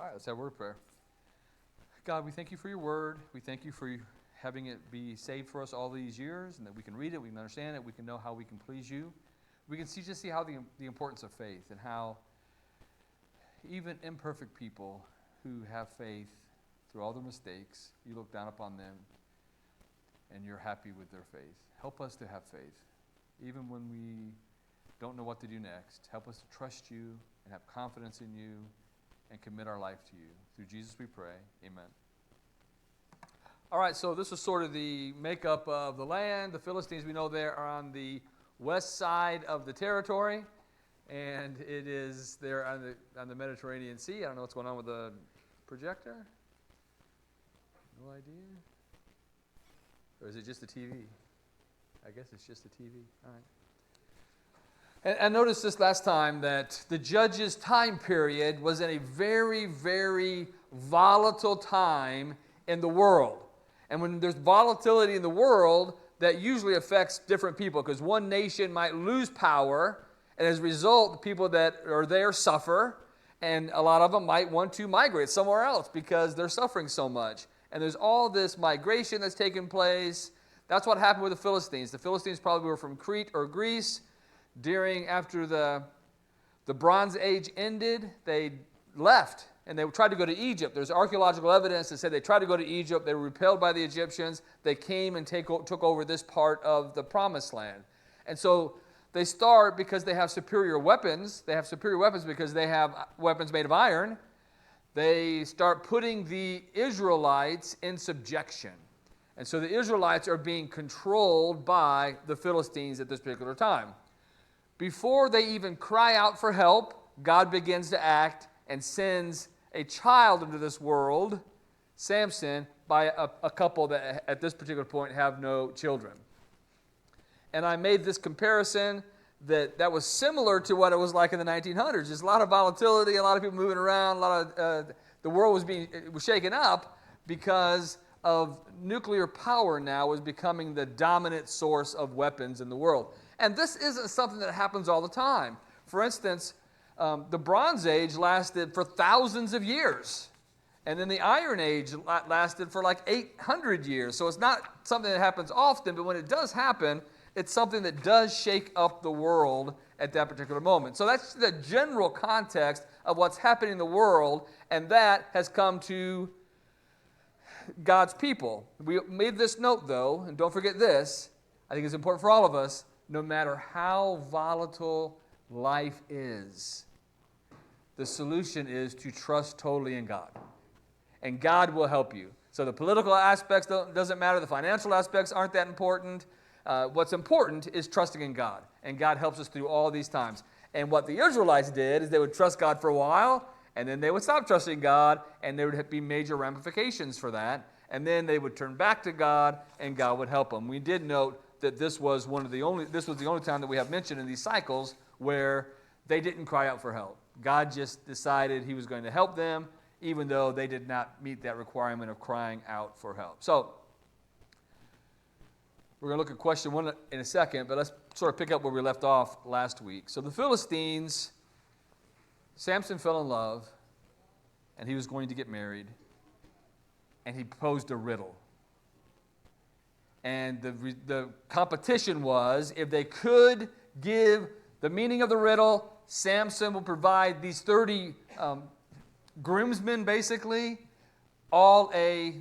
right, let's have a word of prayer. God, we thank you for your word. We thank you for having it be saved for us all these years, and that we can read it, we can understand it, we can know how we can please you. We can see how the importance of faith, and how even imperfect people who have faith through all their mistakes, you look down upon them and you're happy with their faith. Help us to have faith, even when we don't know what to do next. Help us to trust you and have confidence in you and commit our life to you. Through Jesus we pray. Amen. All right, so this is sort of the makeup of the land. The Philistines, we know, they are on the west side of the territory, and it is there on the Mediterranean Sea. I don't know what's going on with the projector. No idea. Or is it just the TV? I guess it's just the TV. All right. And notice this last time that the judges' time period was in a very, very volatile time in the world. And when there's volatility in the world, that usually affects different people, because one nation might lose power, and as a result, the people that are there suffer, and a lot of them might want to migrate somewhere else because they're suffering so much. And there's all this migration that's taken place. That's what happened with the Philistines. The Philistines probably were from Crete or Greece. After the Bronze Age ended, they left, and they tried to go to Egypt. There's archaeological evidence that said they tried to go to Egypt. They were repelled by the Egyptians. They came and took over this part of the Promised Land. And so they start because they have superior weapons. They have superior weapons because they have weapons made of iron. They start putting the Israelites in subjection. And so the Israelites are being controlled by the Philistines at this particular time. Before they even cry out for help, God begins to act and sends a child into this world, Samson, by a couple that at this particular point have no children. And I made this comparison that was similar to what it was like in the 1900s. There's a lot of volatility, a lot of people moving around, the world was shaken up because of nuclear power now was becoming the dominant source of weapons in the world. And this isn't something that happens all the time. For instance, the Bronze Age lasted for thousands of years. And then the Iron Age lasted for like 800 years. So it's not something that happens often, but when it does happen, it's something that does shake up the world at that particular moment. So that's the general context of what's happening in the world, and that has come to God's people. We made this note, though, and don't forget this. I think it's important for all of us. No matter how volatile life is, the solution is to trust totally in God. And God will help you. So the political aspects doesn't matter. The financial aspects aren't that important. What's important is trusting in God. And God helps us through all these times. And what the Israelites did is they would trust God for a while, and then they would stop trusting God, and there would be major ramifications for that. And then they would turn back to God, and God would help them. We did note that this was the only time that we have mentioned in these cycles where they didn't cry out for help. God just decided he was going to help them, even though they did not meet that requirement of crying out for help. So, we're going to look at question 1 in a second, but let's sort of pick up where we left off last week. So the Philistines, Samson fell in love, and he was going to get married, and he posed a riddle. And the competition was, if they could give the meaning of the riddle, Samson will provide these 30 groomsmen, basically, all a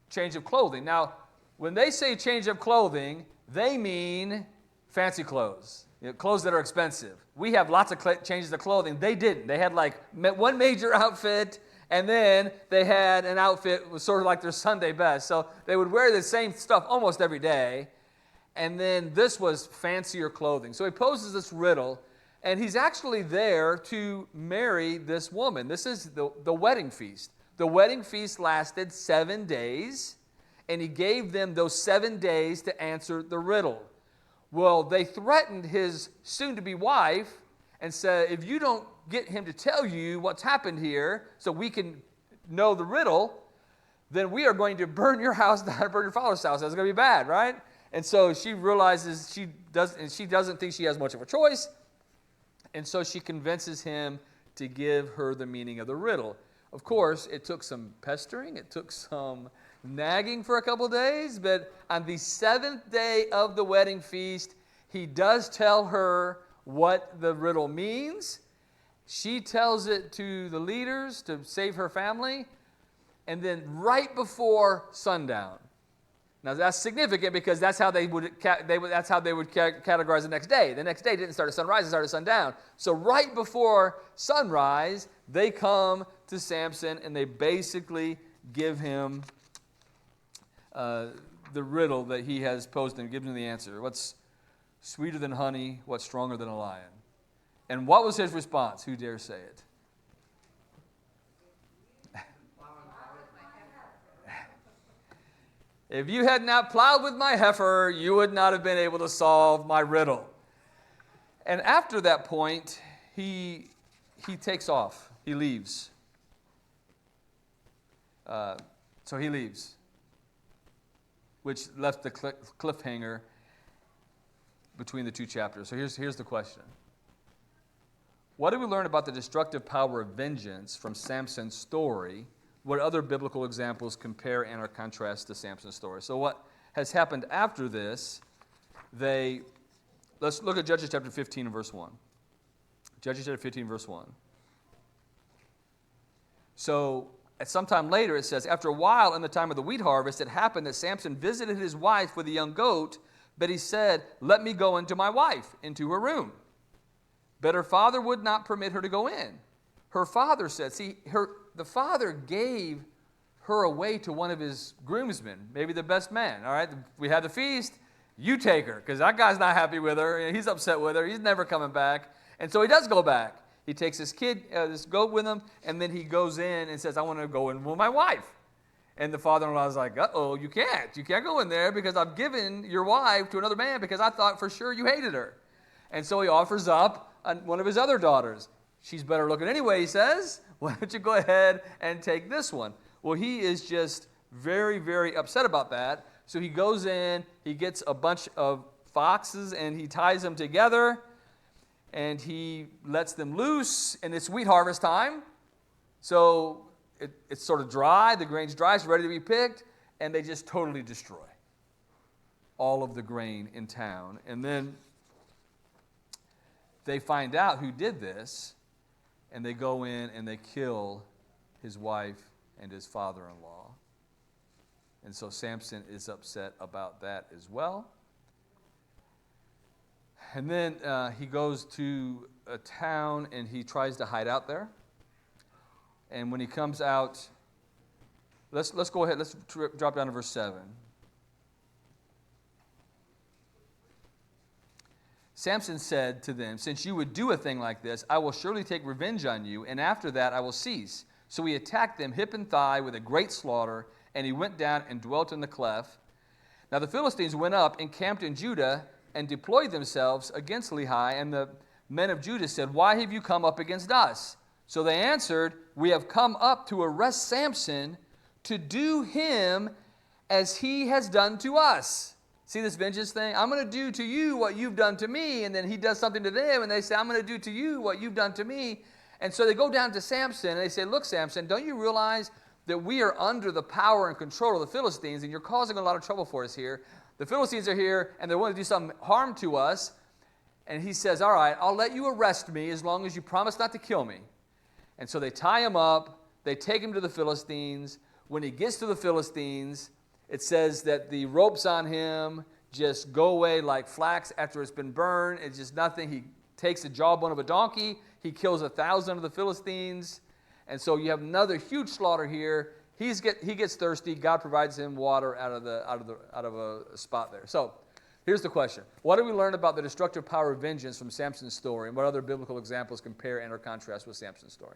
change of clothing. Now, when they say change of clothing, they mean fancy clothes, clothes that are expensive. We have lots of changes of clothing. They didn't. They had like one major outfit, and then they had an outfit that was sort of like their Sunday best. So they would wear the same stuff almost every day, and then this was fancier clothing. So he poses this riddle, and he's actually there to marry this woman. This is the wedding feast. The wedding feast lasted 7 days, and he gave them those 7 days to answer the riddle. Well, they threatened his soon-to-be wife and said, if you don't get him to tell you what's happened here so we can know the riddle, then we are going to burn your house down, burn your father's house. That's going to be bad, right? And so she realizes she doesn't think she has much of a choice, and so she convinces him to give her the meaning of the riddle. Of course, it took some pestering, it took some nagging for a couple days, but on the seventh day of the wedding feast, he does tell her what the riddle means. She tells it to the leaders to save her family, and then right before sundown. Now that's significant because that's how they would categorize the next day. The next day didn't start at sunrise; it started at sundown. So right before sunrise, they come to Samson and they basically give him the riddle that he has posed and gives him the answer. What's sweeter than honey? What's stronger than a lion? And what was his response? Who dare say it? If you had not plowed with my heifer, you would not have been able to solve my riddle. And after that point, he takes off. He leaves. So he leaves, which left the cliffhanger between the two chapters. So here's the question. What do we learn about the destructive power of vengeance from Samson's story? What other biblical examples compare and or contrast to Samson's story? So what has happened after this, let's look at Judges chapter 15 and verse 1. Judges chapter 15, verse 1. So at some time later, it says, after a while in the time of the wheat harvest, it happened that Samson visited his wife with a young goat, but he said, let me go into my wife, into her room. But her father would not permit her to go in. Her father said, the father gave her away to one of his groomsmen, maybe the best man. All right, we had the feast, you take her, because that guy's not happy with her. He's upset with her. He's never coming back. And so he does go back. He takes his this goat with him, and then he goes in and says, I want to go in with my wife. And the father-in-law is like, uh-oh, you can't. You can't go in there because I've given your wife to another man because I thought for sure you hated her. And so he offers up one of his other daughters. She's better looking anyway, he says. Why don't you go ahead and take this one? Well, he is just very, very upset about that. So he goes in, he gets a bunch of foxes, and he ties them together, and he lets them loose, and it's wheat harvest time. So it's sort of dry, the grain's dry, it's ready to be picked, and they just totally destroy all of the grain in town. And then they find out who did this, and they go in and they kill his wife and his father-in-law. And so Samson is upset about that as well. And then he goes to a town and he tries to hide out there. And when he comes out, let's go ahead, let's drop down to verse 7. Samson said to them, since you would do a thing like this, I will surely take revenge on you, and after that I will cease. So he attacked them hip and thigh with a great slaughter, and he went down and dwelt in the cleft. Now the Philistines went up, encamped in Judah, and deployed themselves against Lehi, and the men of Judah said, why have you come up against us? So they answered, we have come up to arrest Samson, to do him as he has done to us. See this vengeance thing? I'm going to do to you what you've done to me. And then he does something to them, and they say, I'm going to do to you what you've done to me. And so they go down to Samson, and they say, look, Samson, don't you realize that we are under the power and control of the Philistines, and you're causing a lot of trouble for us here. The Philistines are here, and they want to do some harm to us. And he says, all right, I'll let you arrest me as long as you promise not to kill me. And so they tie him up. They take him to the Philistines. When he gets to the Philistines, it says that the ropes on him just go away like flax after it's been burned. It's just nothing. He takes the jawbone of a donkey. He kills 1,000 of the Philistines. And so you have another huge slaughter here. He gets thirsty. God provides him water out of a spot there. So here's the question. What do we learn about the destructive power of vengeance from Samson's story? And what other biblical examples compare and or contrast with Samson's story?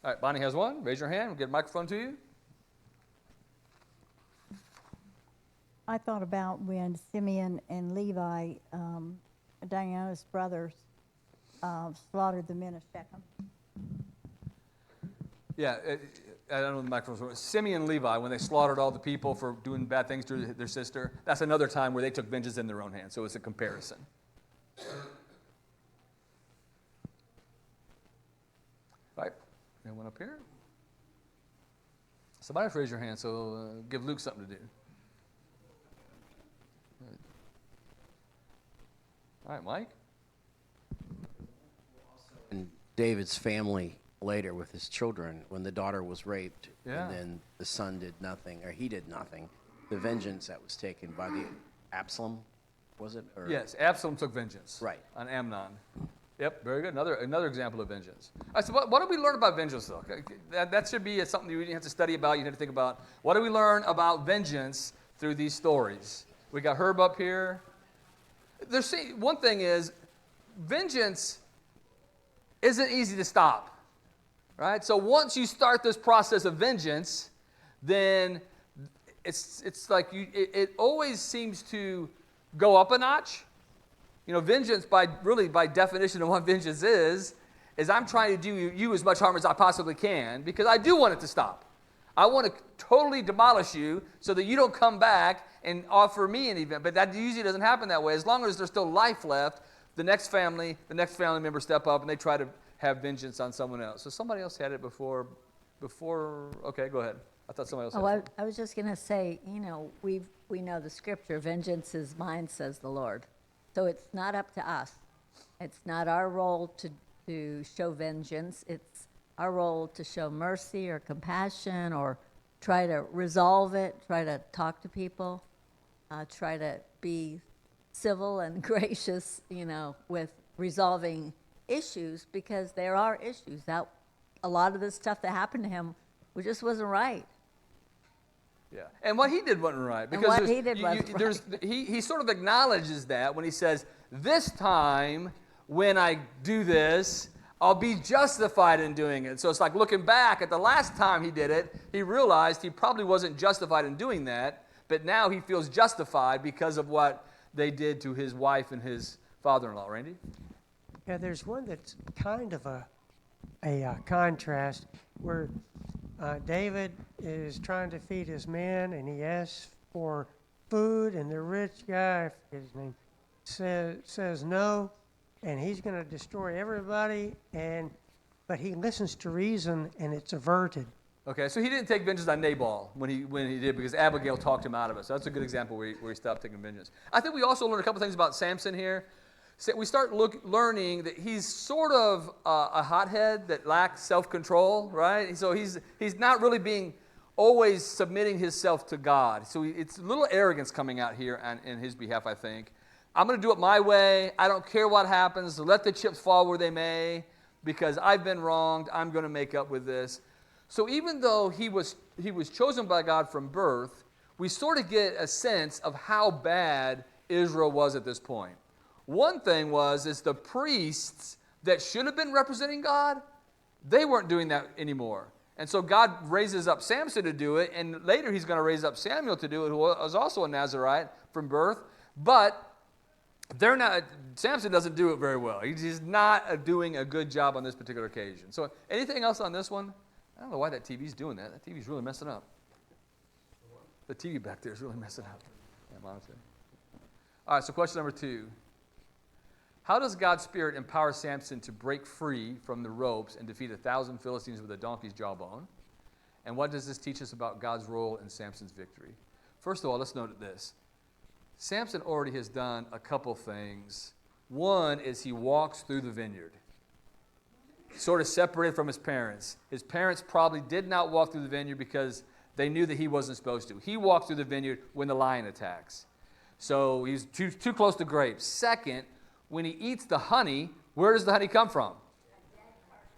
All right, Bonnie has one. Raise your hand. We'll get a microphone to you. I thought about when Simeon and Levi, Diana's brothers, slaughtered the men of Shechem. Yeah, I don't know the microphone. Simeon and Levi, when they slaughtered all the people for doing bad things to their sister, that's another time where they took vengeance in their own hands. So it's a comparison. Right? Anyone up here? Somebody raise your hand, so give Luke something to do. All right, Mike? And David's family later with his children, when the daughter was raped, and then the son did nothing, or he did nothing, the vengeance that was taken by the Absalom, was it? Or? Yes, Absalom took vengeance. Right. On Amnon. Yep, very good. Another example of vengeance. All right, so what do we learn about vengeance, though? That should be something you have to study about, you have to think about. What do we learn about vengeance through these stories? We got Herb up here. One thing is, vengeance isn't easy to stop. Right? So once you start this process of vengeance, then it's like it always seems to go up a notch. You know, vengeance by definition of what vengeance is I'm trying to do you as much harm as I possibly can because I do want it to stop. I want to totally demolish you so that you don't come back and offer me an event. But that usually doesn't happen that way. As long as there's still life left, the next family member step up and they try to have vengeance on someone else. So somebody else had it before, okay, go ahead. I thought somebody else had it. I was just going to say, you know, we know the scripture, vengeance is mine, says the Lord. So it's not up to us. It's not our role to show vengeance. It's our role to show mercy or compassion or try to resolve it, try to talk to people, try to be civil and gracious, you know, with resolving issues because there are issues. That a lot of the stuff that happened to him just wasn't right. Yeah, and what he did wasn't right because he sort of acknowledges that when he says, "This time when I do this, I'll be justified in doing it." So it's like looking back at the last time he did it, he realized he probably wasn't justified in doing that, but now he feels justified because of what they did to his wife and his father-in-law. Randy? Yeah, there's one that's kind of a contrast where David is trying to feed his men, and he asks for food, and the rich guy, I forget his name, says no, and he's going to destroy everybody, but he listens to reason, and it's averted. Okay, so he didn't take vengeance on Nabal when he did because Abigail talked him out of it. So that's a good example where he stopped taking vengeance. I think we also learned a couple things about Samson here. So we start learning that he's sort of a hothead that lacks self-control, right? So he's not really always submitting himself to God. So it's a little arrogance coming out here in his behalf, I think. I'm going to do it my way. I don't care what happens. So let the chips fall where they may because I've been wronged. I'm going to make up with this. So even though he was chosen by God from birth, we sort of get a sense of how bad Israel was at this point. One thing is the priests that should have been representing God, they weren't doing that anymore. And so God raises up Samson to do it, and later he's going to raise up Samuel to do it, who was also a Nazirite from birth. But Samson doesn't do it very well. He's not doing a good job on this particular occasion. So anything else on this one? I don't know why that TV's doing that. That TV's really messing up. The TV back there is really messing up. Yeah, honestly. All right, so question number 2. How does God's Spirit empower Samson to break free from the ropes and defeat 1,000 Philistines with a donkey's jawbone? And what does this teach us about God's role in Samson's victory? First of all, let's note this. Samson already has done a couple things. One is he walks through the vineyard, sort of separated from his parents. His parents probably did not walk through the vineyard because they knew that he wasn't supposed to. He walked through the vineyard when the lion attacks. So he's too close to grapes. Second, when he eats the honey, where does the honey come from?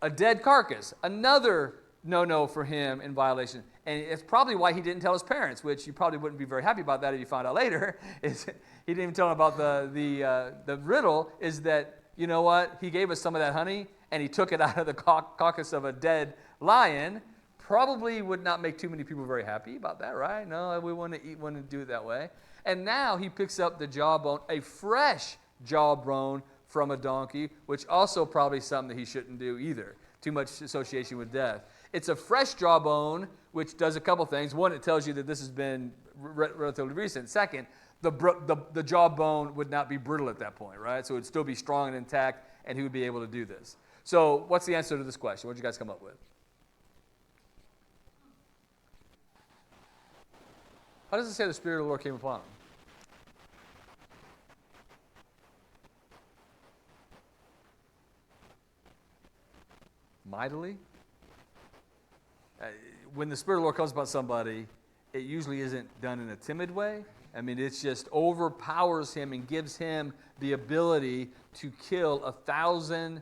A dead carcass. Another no-no for him in violation. And it's probably why he didn't tell his parents, which you probably wouldn't be very happy about that if you found out later. Is he didn't even tell them about the riddle, is that, you know what, he gave us some of that honey, and he took it out of the carcass of a dead lion. Probably would not make too many people very happy about that, right? No, we want to do it that way. And now he picks up the jawbone, a fresh jawbone from a donkey, which also probably something that he shouldn't do either. Too much association with death. It's a fresh jawbone, which does a couple things. One, it tells you that this has been relatively recent. Second, the jawbone would not be brittle at that point, right? So it would still be strong and intact, and he would be able to do this. So what's the answer to this question? What did you guys come up with? How does it say the Spirit of the Lord came upon him? Mightily? When the Spirit of the Lord comes upon somebody, it usually isn't done in a timid way. I mean, it just overpowers him and gives him the ability to kill 1,000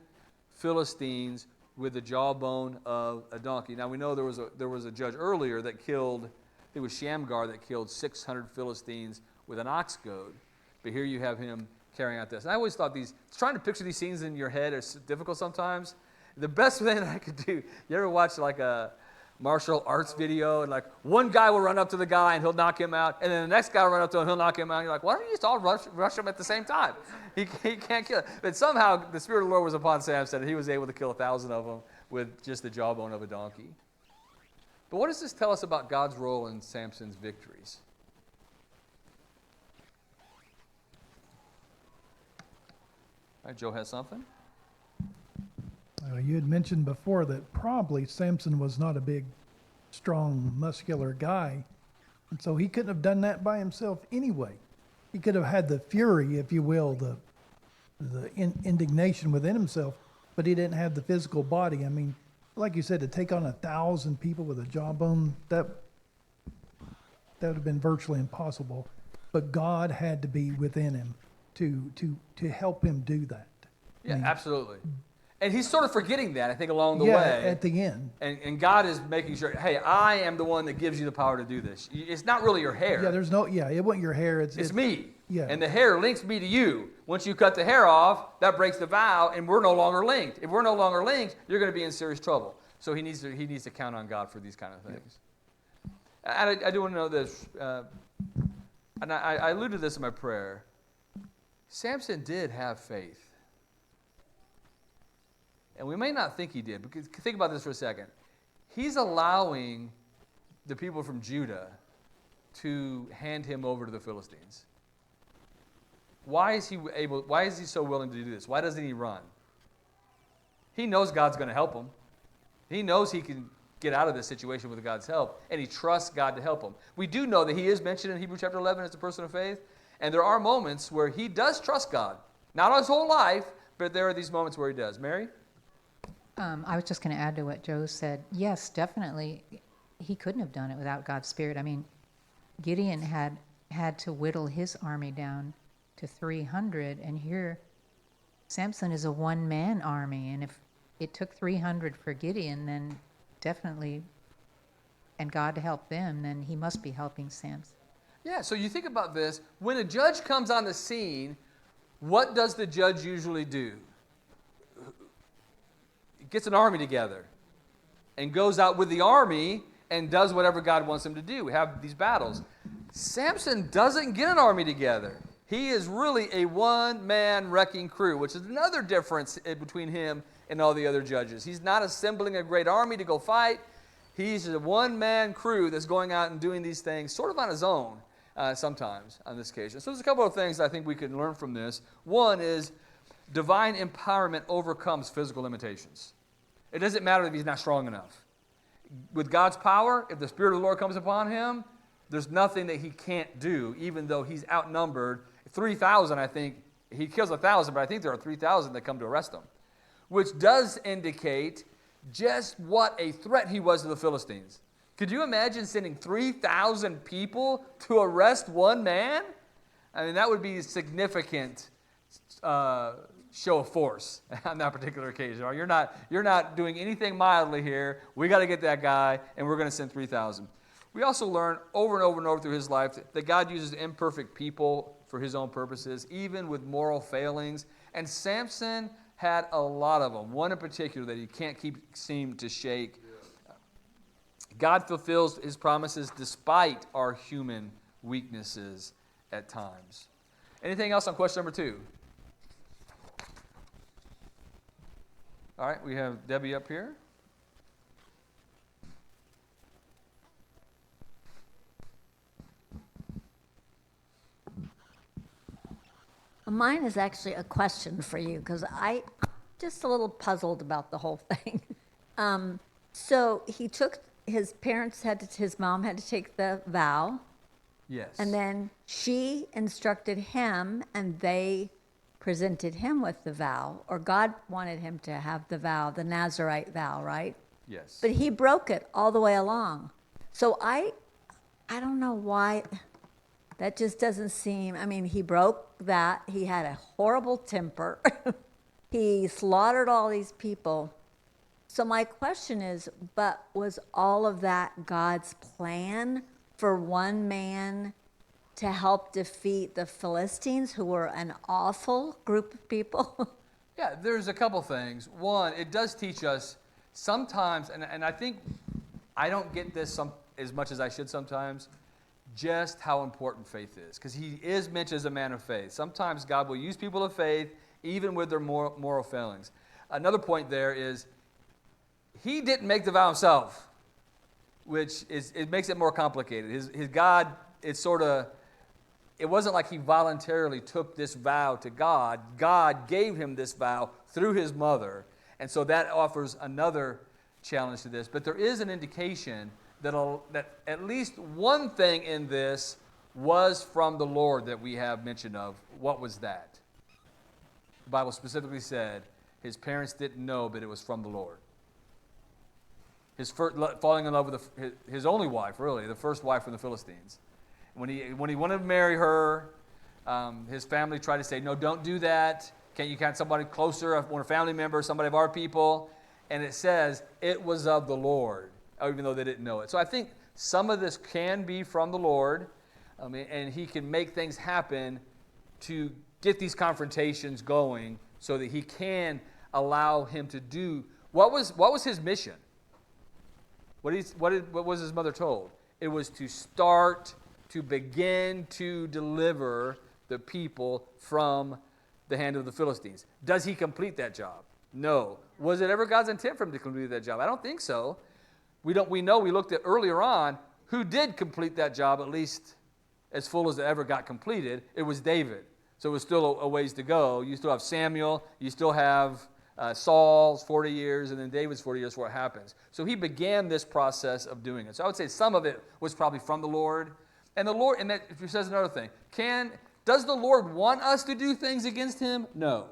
Philistines with the jawbone of a donkey. Now, we know there was a judge earlier that killed, it was Shamgar that killed 600 Philistines with an ox goad. But here you have him carrying out this. And I always thought trying to picture these scenes in your head is difficult sometimes. The best thing that I could do, you ever watch like a martial arts video, and like one guy will run up to the guy and he'll knock him out, and then the next guy will run up to him and he'll knock him out, and you're like, why don't you just all rush him at the same time? He can't kill it. But somehow the Spirit of the Lord was upon Samson, and he was able to kill 1,000 of them with just the jawbone of a donkey. But what does this tell us about God's role in Samson's victories? All right, Joe has something? You had mentioned before that probably Samson was not a big, strong, muscular guy, and so he couldn't have done that by himself anyway. He could have had the fury, if you will, the indignation within himself, but he didn't have the physical body. I mean, like you said, to take on 1,000 people with a jawbone, that would have been virtually impossible. But God had to be within him to help him do that. Yeah, I mean, absolutely. And he's sort of forgetting that, I think, along the yeah, way. at the end. And God is making sure, hey, I am the one that gives you the power to do this. It's not really your hair. Yeah, it wasn't your hair. It's me. Yeah. And the hair links me to you. Once you cut the hair off, that breaks the vow, and we're no longer linked. If we're no longer linked, you're going to be in serious trouble. So he needs to count on God for these kind of things. Yeah. And I do want to know this, and I alluded to this in my prayer. Samson did have faith. And we may not think he did, because think about this for a second. He's allowing the people from Judah to hand him over to the Philistines. Why is he so willing to do this? Why doesn't he run? He knows God's going to help him. He knows he can get out of this situation with God's help, and he trusts God to help him. We do know that he is mentioned in Hebrews chapter 11 as a person of faith, and there are moments where he does trust God. Not his whole life, but there are these moments where he does. Mary? I was just going to add to what Joe said. Yes, definitely, he couldn't have done it without God's Spirit. I mean, Gideon had to whittle his army down to 300, and here Samson is a one-man army, and if it took 300 for Gideon, then definitely, and God to help them, then he must be helping Samson. Yeah, so you think about this. When a judge comes on the scene, what does the judge usually do? Gets an army together and goes out with the army and does whatever God wants him to do. We have these battles. Samson doesn't get an army together. He is really a one-man wrecking crew, which is another difference between him and all the other judges. He's not assembling a great army to go fight. He's a one-man crew that's going out and doing these things sort of on his own sometimes on this occasion. So there's a couple of things I think we can learn from this. One is divine empowerment overcomes physical limitations. It doesn't matter if he's not strong enough. With God's power, if the Spirit of the Lord comes upon him, there's nothing that he can't do, even though he's outnumbered. 3,000, I think, he kills 1,000, but I think there are 3,000 that come to arrest him, which does indicate just what a threat he was to the Philistines. Could you imagine sending 3,000 people to arrest one man? I mean, that would be a significant show of force on that particular occasion. Or you're not doing anything mildly here. We got to get that guy, and we're going to send 3,000. We also learn over and over and over through his life that God uses imperfect people for his own purposes, even with moral failings. And Samson had a lot of them. One in particular that he can't seem to shake. God fulfills his promises despite our human weaknesses at times. Anything else on question number 2? All right, we have Debbie up here. Mine is actually a question for you because I'm just a little puzzled about the whole thing. So he took his mom had to take the vow, Yes. and then she instructed him, and they presented him with the vow, or God wanted him to have the vow, the Nazirite vow, right? Yes. But he broke it all the way along. So I don't know why. That just doesn't seem, I mean, he broke that. He had a horrible temper. He slaughtered all these people. So my question is, but was all of that God's plan for one man to help defeat the Philistines, who were an awful group of people? Yeah, there's a couple things. One, it does teach us sometimes, and I think I don't get this as much as I should sometimes, just how important faith is. Because he is mentioned as a man of faith. Sometimes God will use people of faith, even with their moral failings. Another point there is, he didn't make the vow himself, which it makes it more complicated. His God, it wasn't like he voluntarily took this vow to God. God gave him this vow through his mother. And so that offers another challenge to this. But there is an indication that at least one thing in this was from the Lord that we have mention of. What was that? The Bible specifically said his parents didn't know, but it was from the Lord. His falling in love with his only wife, really, the first wife from the Philistines. When he wanted to marry her, his family tried to say, no, don't do that. Can't you count somebody closer, a family member, somebody of our people? And it says, it was of the Lord, even though they didn't know it. So I think some of this can be from the Lord, and he can make things happen to get these confrontations going so that he can allow him to do. What was his mission? What was his mother told? It was to begin to deliver the people from the hand of the Philistines. Does he complete that job? No. Was it ever God's intent for him to complete that job? I don't think so. We looked at earlier on who did complete that job, at least as full as it ever got completed. It was David. So it was still a ways to go. You still have Samuel. You still have Saul's 40 years, and then David's 40 years before it happens. So he began this process of doing it. So I would say some of it was probably from the Lord. And the Lord, and that says another thing. Does the Lord want us to do things against him? No.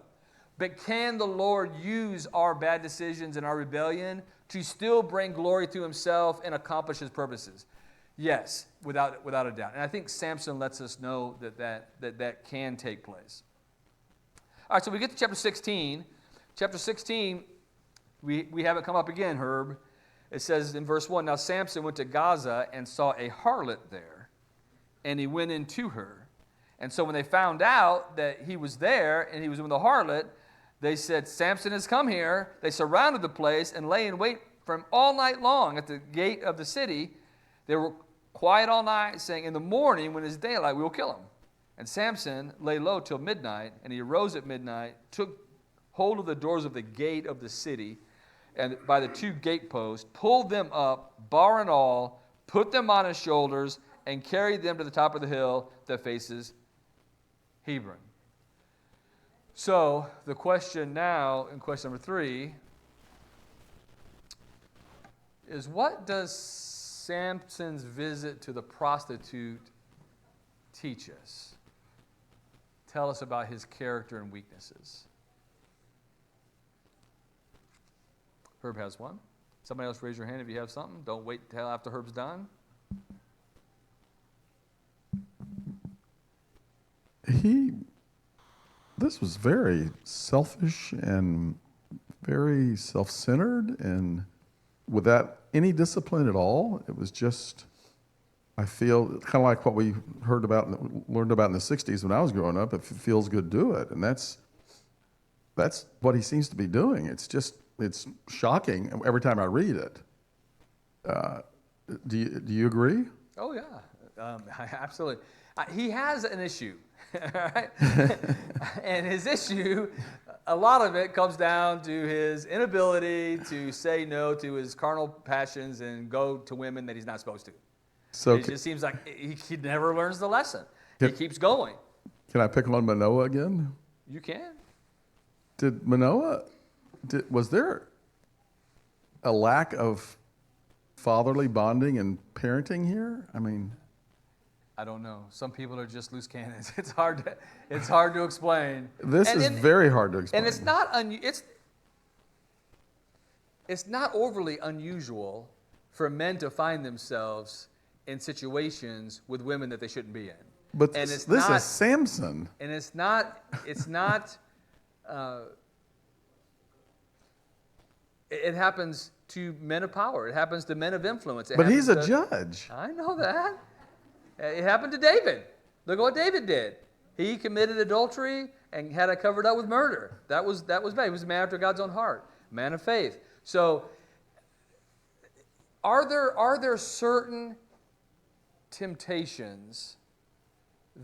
But can the Lord use our bad decisions and our rebellion to still bring glory to himself and accomplish his purposes? Yes, without a doubt. And I think Samson lets us know that can take place. All right, so we get to chapter 16. Chapter 16, we have it come up again, Herb. It says in verse 1, now Samson went to Gaza and saw a harlot there, and he went in to her. And so when they found out that he was there and he was with the harlot, they said, Samson has come here. They surrounded the place and lay in wait for him all night long at the gate of the city. They were quiet all night, saying, in the morning, when it is daylight, we will kill him. And Samson lay low till midnight, and he arose at midnight, took hold of the doors of the gate of the city, and by the two gateposts, pulled them up, bar and all, put them on his shoulders, and carried them to the top of the hill that faces Hebron. So the question now, in question number 3, is what does Samson's visit to the prostitute teach us? Tell us about his character and weaknesses. Herb has one. Somebody else raise your hand if you have something. Don't wait until after Herb's done. This was very selfish and very self-centered, and without any discipline at all. It was just, I feel, kind of like what we learned about in the 60s when I was growing up. If it feels good, do it. And that's what he seems to be doing. It's shocking every time I read it. Do you agree? Oh, yeah. Absolutely. He has an issue, right? And his issue, a lot of it comes down to his inability to say no to his carnal passions and go to women that he's not supposed to. So it just seems like he never learns the lesson. He keeps going. Can I pick on Manoah again? You can. Did Manoah, was there a lack of fatherly bonding and parenting here? I mean, I don't know. Some people are just loose cannons. It's hard to explain. this is very hard to explain. And it's not overly unusual for men to find themselves in situations with women that they shouldn't be in. But and this not, is Samson. And it's not. It happens to men of power. It happens to men of influence. But he's a judge. I know that. It happened to David. Look at what David did. He committed adultery and had it covered up with murder. That was bad. He was a man after God's own heart, man of faith. So, are there certain temptations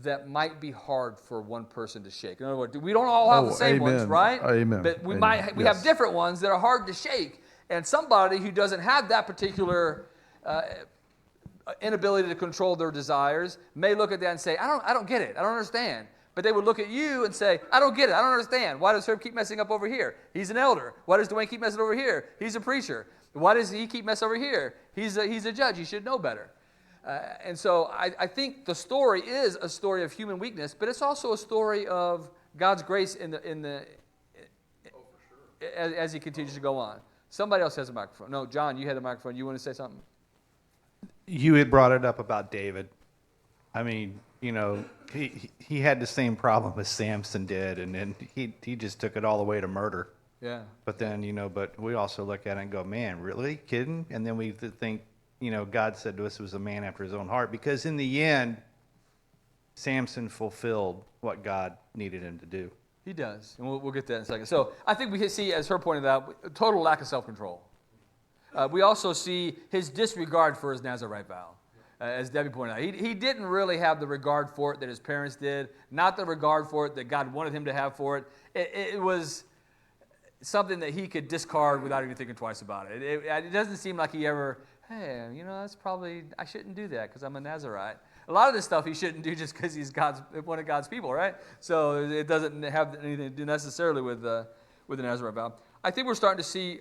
that might be hard for one person to shake? In other words, we don't all have the same ones, right? Amen. But we Amen. have different ones that are hard to shake. And somebody who doesn't have that particular inability to control their desires may look at that and say, I don't get it. I don't understand. But they would look at you and say, I don't get it. I don't understand. Why does Herb keep messing up over here? He's an elder. Why does Dwayne keep messing over here? He's a preacher. Why does he keep messing over here? He's a judge. He should know better. And so I think the story is a story of human weakness, but it's also a story of God's grace as he continues to go on. Somebody else has a microphone. No, John, you had a microphone. You want to say something? You had brought it up about David. I mean, he had the same problem as Samson did, and then he just took it all the way to murder. Yeah. But then, but we also look at it and go, man, really? Kidding? And then we think, God said to us it was a man after his own heart, because in the end, Samson fulfilled what God needed him to do. He does, and we'll get to that in a second. So I think we can see, as her pointed out, a total lack of self-control. We also see his disregard for his Nazirite vow. As Debbie pointed out, he didn't really have the regard for it that his parents did, not the regard for it that God wanted him to have for it. It was something that he could discard without even thinking twice about it. It doesn't seem like he ever, hey, that's probably, I shouldn't do that because I'm a Nazirite. A lot of this stuff he shouldn't do just because he's one of God's people, right? So it doesn't have anything to do necessarily with the Nazirite vow. I think we're starting to see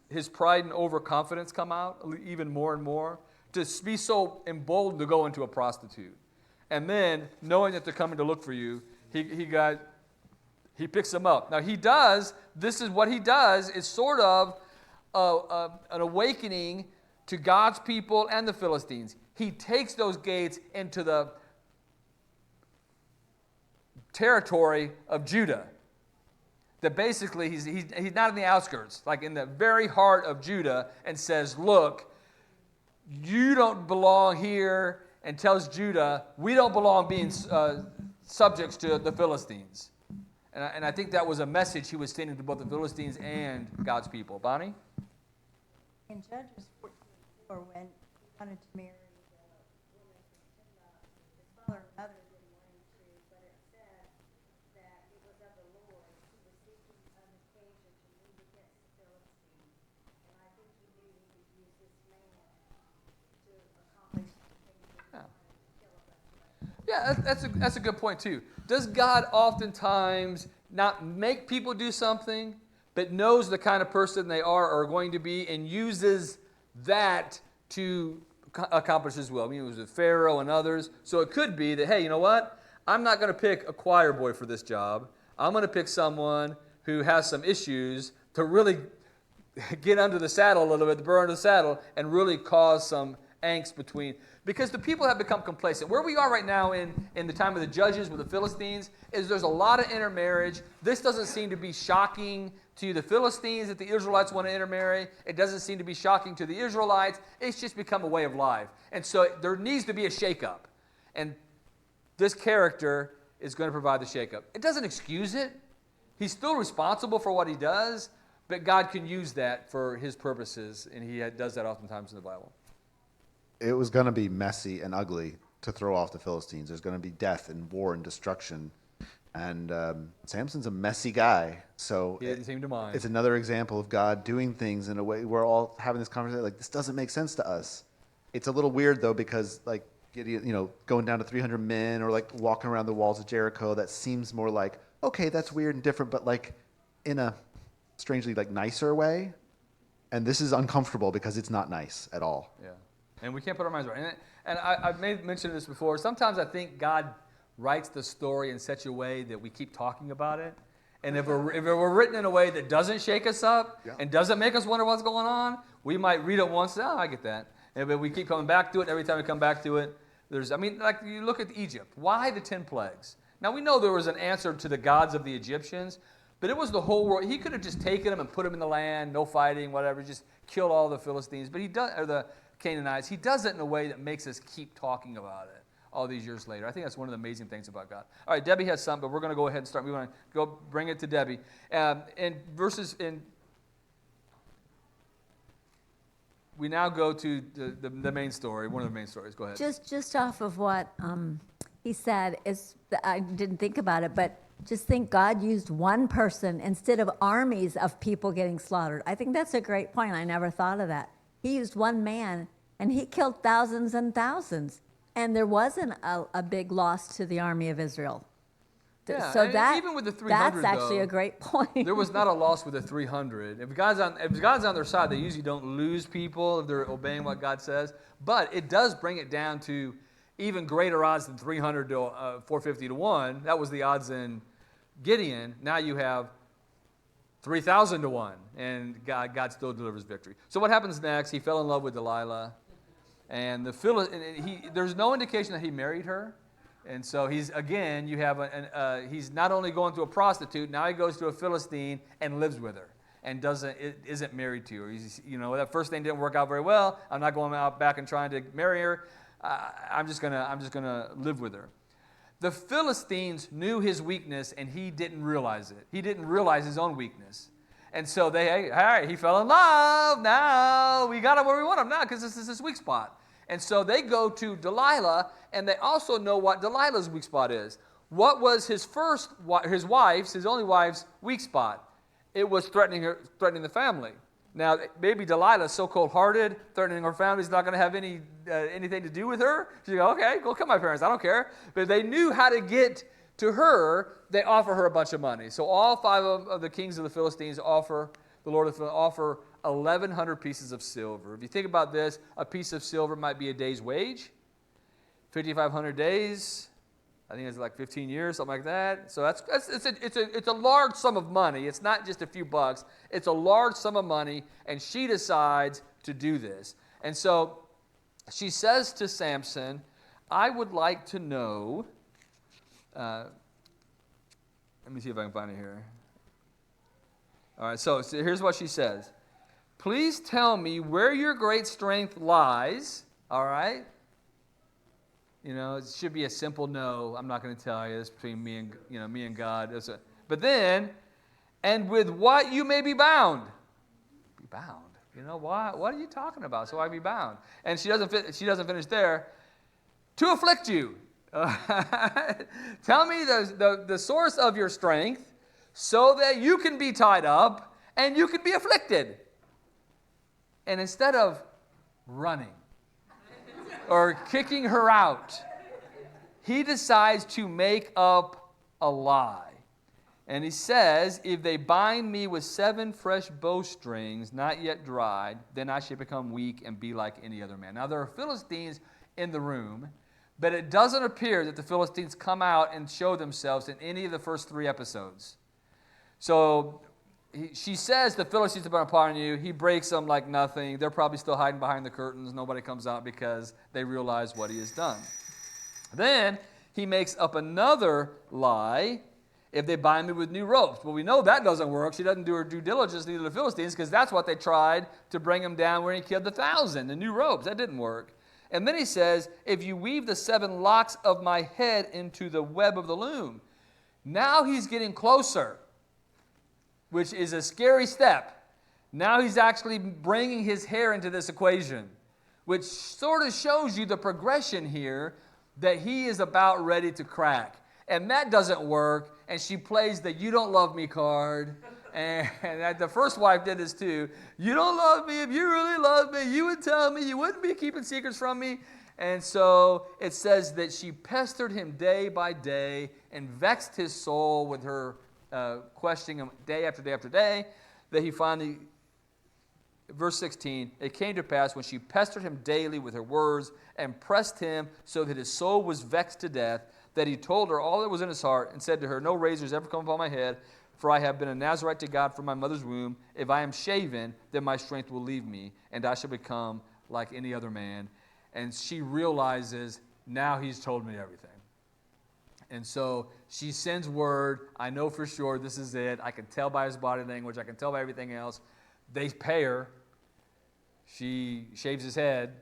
his pride and overconfidence come out even more and more, to be so emboldened to go into a prostitute. And then, knowing that they're coming to look for you, he picks them up. Now this is what he does, is sort of an awakening to God's people and the Philistines. He takes those gates into the territory of Judah. That basically he's not in the outskirts, like in the very heart of Judah, and says, look, you don't belong here, and tells Judah, we don't belong being subjects to the Philistines. And I think that was a message he was sending to both the Philistines and God's people. Bonnie? In Judges 14:4, when he wanted to marry the woman from Timnah, his father and mother didn't want him to, but it said that it was of the Lord. He was seeking an occasion to move against the Philistines. And I think he knew he could use this man to accomplish the things that he wanted to kill a bunch of them. Yeah, that's a good point too. Does God oftentimes not make people do something, but knows the kind of person they are going to be, and uses that to accomplish his will? I mean, it was with Pharaoh and others. So it could be that, hey, you know what? I'm not going to pick a choir boy for this job. I'm going to pick someone who has some issues to really get under the saddle a little bit, to burn under the saddle, and really cause some angst between, because the people have become complacent. Where we are right now in the time of the judges with the Philistines is there's a lot of intermarriage. This doesn't seem to be shocking to the Philistines that the Israelites want to intermarry. It doesn't seem to be shocking to the Israelites. It's just become a way of life. And so there needs to be a shakeup. And this character is going to provide the shakeup. It doesn't excuse it. He's still responsible for what he does, but God can use that for his purposes, and he does that oftentimes in the Bible. It was going to be messy and ugly to throw off the Philistines. There's going to be death and war and destruction. And Samson's a messy guy. So he didn't seem to mind. It's another example of God doing things in a way we're all having this conversation like, this doesn't make sense to us. It's a little weird, though, because Gideon, going down to 300 men, or like walking around the walls of Jericho. That seems more like, okay, that's weird and different, but like in a strangely like nicer way. And this is uncomfortable because it's not nice at all. Yeah. And we can't put our minds right. And I've mentioned this before. Sometimes I think God writes the story in such a way that we keep talking about it. And if it were written in a way that doesn't shake us up and doesn't make us wonder what's going on, we might read it once, I get that. But we keep coming back to it, and every time we come back to it, like you look at Egypt. Why the 10 plagues? Now, we know there was an answer to the gods of the Egyptians, but it was the whole world. He could have just taken them and put them in the land, no fighting, whatever, just killed all the Philistines, but or the Canaanites. He does it in a way that makes us keep talking about it all these years later. I think that's one of the amazing things about God. All right, Debbie has some, but we're going to go ahead and start. We want to go bring it to Debbie. We now go to the main story, one of the main stories. Go ahead. Just off of what he said, I didn't think about it, but just think God used one person instead of armies of people getting slaughtered. I think that's a great point. I never thought of that. He used one man, and he killed thousands and thousands. And there wasn't a big loss to the army of Israel. Yeah, so and even with the 300, that's actually a great point. There was not a loss with the 300. If God's on their side, they usually don't lose people if they're obeying what God says. But it does bring it down to even greater odds than 300 to 450 to 1. That was the odds in Gideon. Now you have 3,000 to 1, and God still delivers victory. So what happens next? He fell in love with Delilah, and there's no indication that he married her. And so he's not only going to a prostitute, now he goes to a Philistine and lives with her and isn't married to her. He's, that first thing didn't work out very well. I'm not going out back and trying to marry her. I'm just gonna live with her. The Philistines knew his weakness, and he didn't realize it. He didn't realize his own weakness. And so he fell in love. Now we got him where we want him now because this is his weak spot. And so they go to Delilah, and they also know what Delilah's weak spot is. What was his only wife's weak spot? It was threatening the family. Now, maybe Delilah's so cold-hearted, threatening her family's not going to have anything to do with her. She'd go, okay, go kill my parents, I don't care. But they knew how to get to her. They offer her a bunch of money. So all 5 of the kings of the Philistines offer 1,100 pieces of silver. If you think about this, a piece of silver might be a day's wage. 5,500 days, I think it's like 15 years, something like that. So it's a large sum of money. It's not just a few bucks. It's a large sum of money, and she decides to do this. And so she says to Samson, I would like to know, let me see if I can find it here. All right, so here's what she says. Please tell me where your great strength lies, all right? It should be a simple no. I'm not going to tell you. It's between me and God. But then, and with what you may be bound. Be bound. What are you talking about? So I be bound. And she doesn't finish there. To afflict you. Tell me the source of your strength so that you can be tied up and you can be afflicted. And instead of running or kicking her out, he decides to make up a lie. And he says, if they bind me with 7 fresh bowstrings, not yet dried, then I shall become weak and be like any other man. Now, there are Philistines in the room, but it doesn't appear that the Philistines come out and show themselves in any of the first 3 episodes. So she says the Philistines have been upon you. He breaks them like nothing. They're probably still hiding behind the curtains. Nobody comes out because they realize what he has done. Then he makes up another lie. If they bind me with new ropes. Well, we know that doesn't work. She doesn't do her due diligence, neither the Philistines, because that's what they tried to bring him down when he killed the 1,000, the new ropes. That didn't work. And then he says, if you weave the 7 locks of my head into the web of the loom. Now he's getting closer, which is a scary step. Now he's actually bringing his hair into this equation, which sort of shows you the progression here that he is about ready to crack. And that doesn't work, and she plays the you don't love me card. And the first wife did this too. You don't love me. If you really love me, you would tell me. You wouldn't be keeping secrets from me. And so it says that she pestered him day by day and vexed his soul with her questioning him day after day after day, that he finally, verse 16, it came to pass when she pestered him daily with her words and pressed him so that his soul was vexed to death, that he told her all that was in his heart and said to her, no razors ever come upon my head, for I have been a Nazarite to God from my mother's womb. If I am shaven, then my strength will leave me, and I shall become like any other man. And she realizes, now he's told me everything. And so she sends word, I know for sure this is it. I can tell by his body language. I can tell by everything else. They pay her. She shaves his head.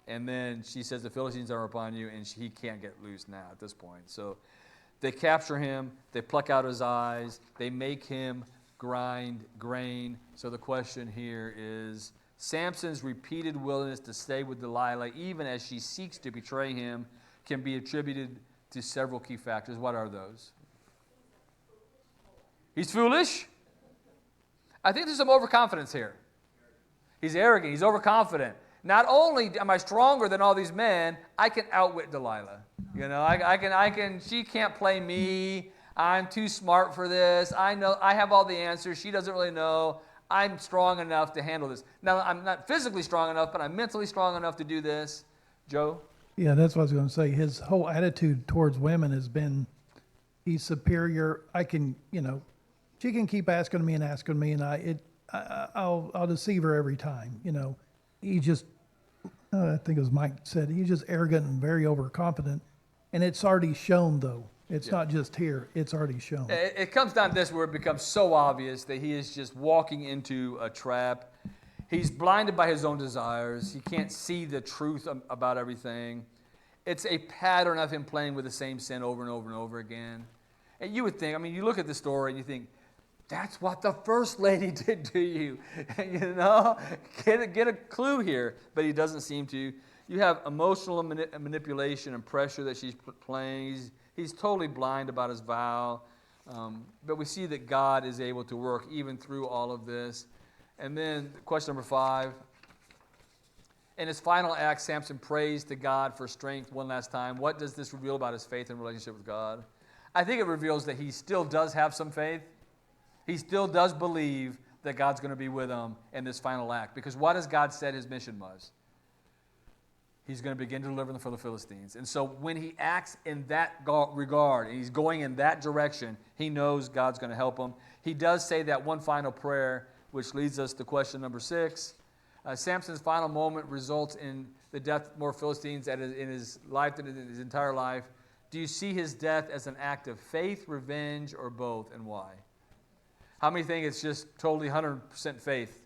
And then she says, the Philistines are upon you, and he can't get loose now at this point. So they capture him. They pluck out his eyes. They make him grind grain. So the question here is, Samson's repeated willingness to stay with Delilah, even as she seeks to betray him, can be attributed to several key factors. What are those? He's foolish. I think there's some overconfidence here. He's arrogant. He's overconfident. Not only am I stronger than all these men, I can outwit Delilah. You know, I can. She can't play me. I'm too smart for this. I know. I have all the answers. She doesn't really know. I'm strong enough to handle this. Now, I'm not physically strong enough, but I'm mentally strong enough to do this. Joe? Yeah, that's what I was going to say. His whole attitude towards women has been, he's superior. I can, she can keep asking me, and I'll deceive her every time. He just, I think as Mike said, he's just arrogant and very overconfident, and it's already shown though. It's not just here; it's already shown. It comes down to this, where it becomes so obvious that he is just walking into a trap. He's blinded by his own desires. He can't see the truth about everything. It's a pattern of him playing with the same sin over and over and over again. And you would think, you look at the story and you think, that's what the first lady did to you. Get a clue here. But he doesn't seem to. You have emotional manipulation and pressure that she's playing. He's totally blind about his vow. But we see that God is able to work even through all of this. And then question number 5. In his final act, Samson prays to God for strength one last time. What does this reveal about his faith and relationship with God? I think it reveals that he still does have some faith. He still does believe that God's going to be with him in this final act. Because what has God said his mission was? He's going to begin to deliver them from the Philistines. And so when he acts in that regard, and he's going in that direction, he knows God's going to help him. He does say that one final prayer, which leads us to question number 6. Samson's final moment results in the death of more Philistines in his life than in his entire life. Do you see his death as an act of faith, revenge, or both, and why? How many think it's just totally 100% faith?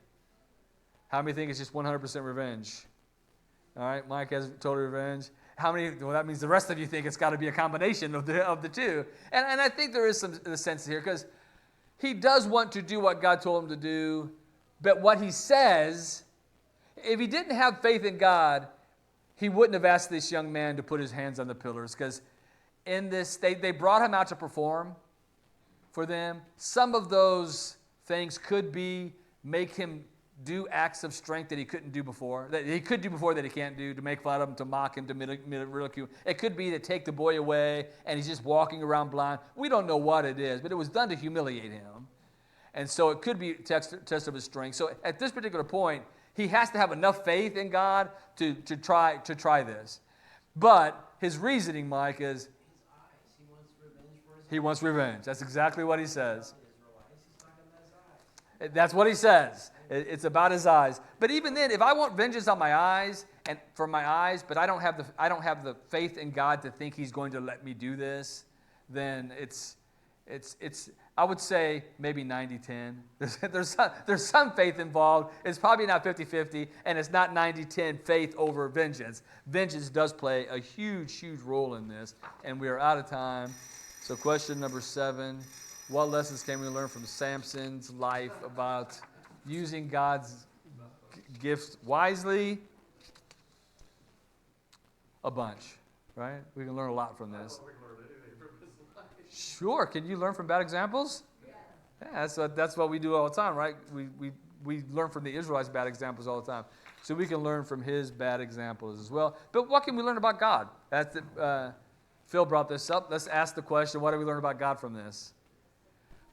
How many think it's just 100% revenge? All right, Mike has total revenge. How many? Well, that means the rest of you think it's got to be a combination of the two. And I think there is some sense here, because he does want to do what God told him to do, but what he says, if he didn't have faith in God, he wouldn't have asked this young man to put his hands on the pillars, because in this, they brought him out to perform for them. Some of those things could be make him do acts of strength that he couldn't do before, that he could do before that he can't do, to make fun of him, to mock him, to ridicule. It could be to take the boy away and he's just walking around blind. We don't know what it is, but it was done to humiliate him. And so it could be a test of his strength. So at this particular point, he has to have enough faith in God to try this. But his reasoning, Mike, is he wants revenge. That's exactly what he says. That's what he says. It's about his eyes. But even then, if I want vengeance on my eyes and for my eyes, but I don't have the faith in God to think he's going to let me do this, then it's I would say maybe 90-10. There's some faith involved. It's probably not 50-50, and it's not 90-10 faith over vengeance. Vengeance does play a huge, huge role in this, and we are out of time. So question number 7, what lessons can we learn from Samson's life about using God's gifts wisely? A bunch, right? We can learn a lot from this. Sure. Can you learn from bad examples? Yeah, that's what we do all the time, right? We we learn from the Israelites' bad examples all the time. So we can learn from his bad examples as well. But what can we learn about God? Phil brought this up. Let's ask the question, what do we learn about God from this?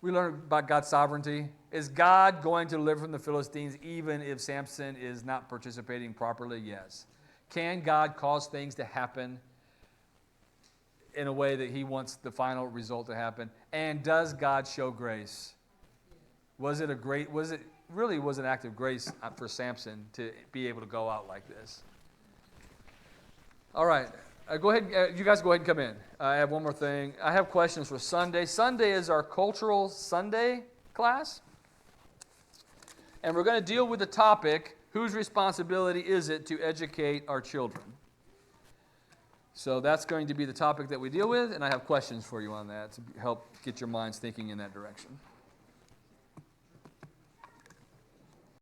We learn about God's sovereignty. Is God going to deliver from the Philistines even if Samson is not participating properly? Yes. Can God cause things to happen in a way that he wants the final result to happen? And does God show grace? Was it really an act of grace for Samson to be able to go out like this? All right. Go ahead. You guys go ahead and come in. I have one more thing. I have questions for Sunday. Sunday is our Cultural Sunday class. And we're going to deal with the topic, whose responsibility is it to educate our children? So that's going to be the topic that we deal with, and I have questions for you on that to help get your minds thinking in that direction.